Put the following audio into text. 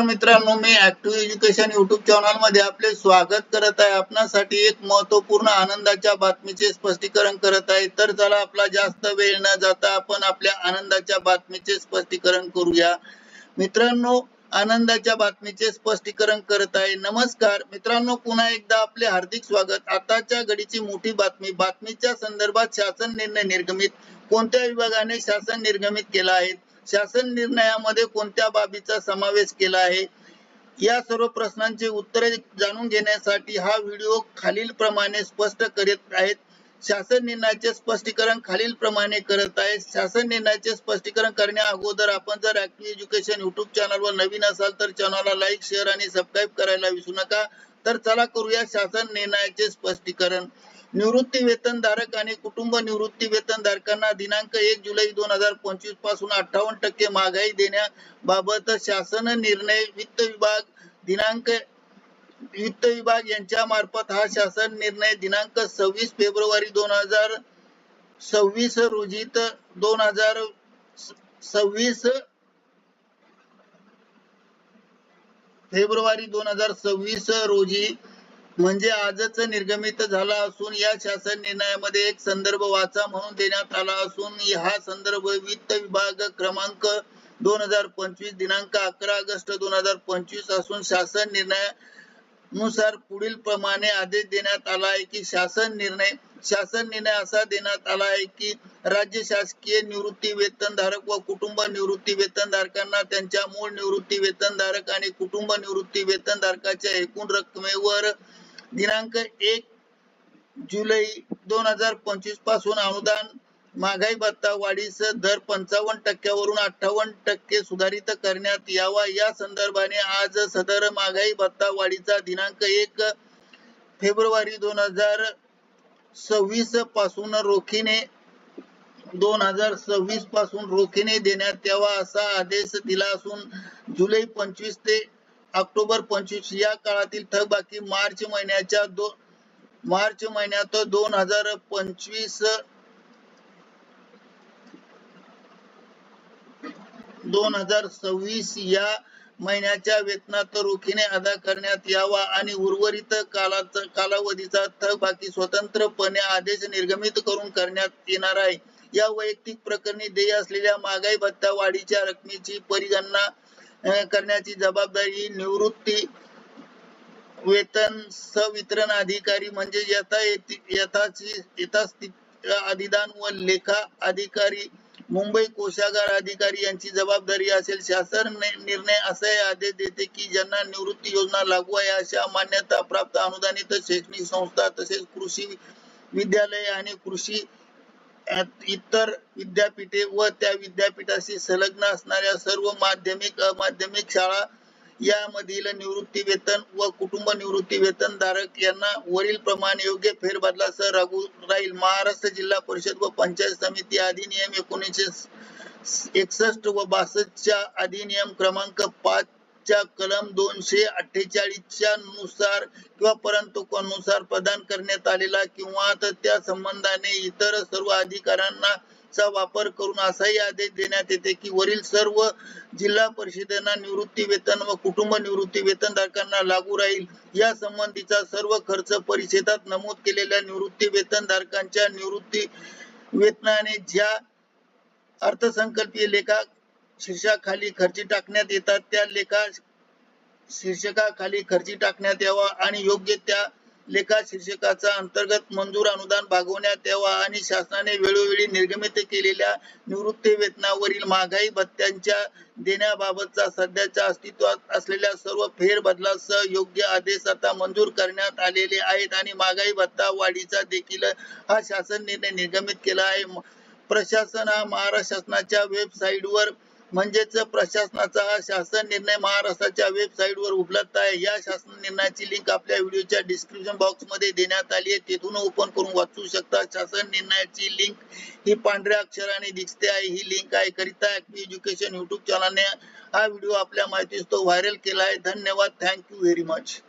मित्रांनो, मी active education YouTube channel मध्ये आपले स्वागत करत आहे। आपणासाठी एक महत्त्वपूर्ण आनंदाच्या बातमीचे स्पष्टीकरण करत आहे। तर चला आपला जास्त वेळ न जाता आपण आपल्या आनंदाच्या बातमीचे स्पष्टीकरण करूया। मित्रांनो, आनंदाच्या बातमीचे स्पष्टीकरण करत आहे। नमस्कार मित्रांनो, पुन्हा एकदा आपले हार्दिक स्वागत। आताच्या घडीची मोठी बातमीच्या संदर्भात शासन निर्णय निर्गमित। कोणत्या विभागाने शासन निर्गमित केला आहे? शासन निर्णयामध्ये कोणत्या बाबीचा समावेश केला आहे? या सर्व प्रश्नांची उत्तरे जाणून घेण्यासाठी हा व्हिडिओ खालील प्रमाणे स्पष्ट करीत आहेत। शासन निर्णयाचे स्पष्टीकरण खालील प्रमाणे करत आहे। शासन निर्णयाचे स्पष्टीकरण करण्या अगोदर आपण जर ऍक्टिव्ह एज्युकेशन युट्यूब चॅनलवर नवीन असाल तर चॅनलला लाईक, शेअर आणि सबस्क्राईब करायला विसरू नका। तर चला करूया शासन निर्णयाचे स्पष्टीकरण। निवृत्ती वेतनधारक आणि कुटुंब निवृत्ती वेतनधारकांना दिनांक 1 जुलै 2025 पासून 58% महागाई देण्याबाबत शासन निर्णय। वित्त विभाग यांच्या मार्फत हा शासन निर्णय दिनांक 26 फेब्रुवारी 2026 रोजी म्हणजे आजच निर्गमित झाला असून या शासन निर्णयामध्ये एक संदर्भ वाचा म्हणून देण्यात आला असून हा संदर्भ वित्त विभाग क्रमांक 2025 दिनांक 11 ऑगस्ट 2025 असून शासन निर्णयानुसार पुढील प्रमाणे आदेश देण्यात आला आहे की शासन निर्णय असा देण्यात आला आहे की राज्य शासकीय निवृत्ती वेतनधारक व कुटुंब निवृत्ती वेतनधारकांना त्यांच्या मूळ निवृत्ती वेतनधारक आणि कुटुंब निवृत्ती वेतनधारकाच्या एकूण रकमेवर दिनांक 1 जुलै 2025 पासून अनुदान महागाई भत्ता वाढीस दर 55% वरून 58% सुधारित करण्यात यावा। या संदर्भाने आज सदर महागाई भत्ता वाढीचा दिनांक 1 फेब्रुवारी 2026 पासून रोखीने देण्यात यावा असा आदेश दिला असून जुलै 25 ते ऑक्टोबर 25 या काळातील थकबाकी मार्च महिन्यात 2026 या महिन्याच्या वेतनात रोखीने अदा करण्यात यावा आणि उर्वरित कालावधीचा थकबाकी स्वतंत्रपणे आदेश निर्गमित करून करण्यात येणार आहे। या वैयक्तिक प्रकरणी देय असलेल्या महागाई भत्ता वाढीच्या रकमेची परिगणना करण्याची जबाबदारी निवृत्ती वेतन संवितरण अधिकारी म्हणजे यथास्थिती अधिदान व लेखा अधिकारी, मुंबई कोषागार अधिकारी यांची जबाबदारी असेल। शासन निर्णय असे आदेश देते की ज्यांना निवृत्ती योजना लागू आहे अशा मान्यता प्राप्त अनुदानित शैक्षणिक संस्था तसेच कृषी विद्यालय आणि कृषी इतर विद्यापीठे व त्या विद्यापीठाशी संलग्न असणाऱ्या सर्व माध्यमिक अमाध्यमिक शाळा यामधील निवृत्ती वेतन व कुटुंब निवृत्ती वेतनधारक यांना वरील प्रमाणे योग्य फेरबदलासह लागू राहील। महाराष्ट्र जिल्हा परिषद व पंचायत समिती अधिनियम 1961 व 62 च्या अधिनियम क्रमांक 5 च्या कलम 248 च्या नुसार किंवा परंतुनुसार प्रदान करण्यात आलेला किंवा त्या संबंधाने इतर सर्व अधिकारांना चा वापर करून असाही आदेश देण्यात येते की वरील सर्व जिल्हा परिषदांना निवृत्ती वेतन व कुटुंब निवृत्ती वेतनधारकांना लागू राहील। या संबंधीचा सर्व खर्च परिच्छेदात नमूद केलेल्या निवृत्ती वेतनधारकांच्या निवृत्ती वेतनाने ज्या अर्थसंकल्पीय लेखा शीर्षकाखाली खर्ची टाकण्यात येतात त्या लेखा शीर्षकाखाली खर्ची टाकण्यात यावा आणि योग्य त्या लेखा शीर्षकाचा अंतर्गत मंजूर अनुदान भागवण्यात यावा आणि शासनाने वेळोवेळी निर्गमित केलेल्या निवृत्ती वेतनावरील महागाई भत्त्यांच्या देण्याबाबतचा सध्याच्या अस्तित्वात असलेल्या सर्व फेरबदलासह योग्य आदेश आता मंजूर करण्यात आलेले आहेत आणि महागाई भत्ता वाढीचा देखील हा शासन निर्णय निर्गमित केला आहे। प्रशासन हा महाराष्ट्र शासनाच्या वेबसाईटवर म्हणजेच प्रशासनाचा हा शासन निर्णय महाराष्ट्राच्या वेबसाईटवर उपलब्ध आहे। या शासन निर्णयाची लिंक आपल्या व्हिडिओच्या डिस्क्रिप्शन बॉक्स मध्ये देण्यात आली आहे, तेथून ओपन करून वाचू शकता। शासन निर्णयाची लिंक ही पांढऱ्या अक्षराने दिसते आहे, ही लिंक आहे। करिता ऍक्टिव्ह एज्युकेशन युट्यूब चॅनलने हा व्हिडिओ आपल्या माहितीस तो व्हायरल केला आहे। धन्यवाद, थँक यू व्हेरी मच।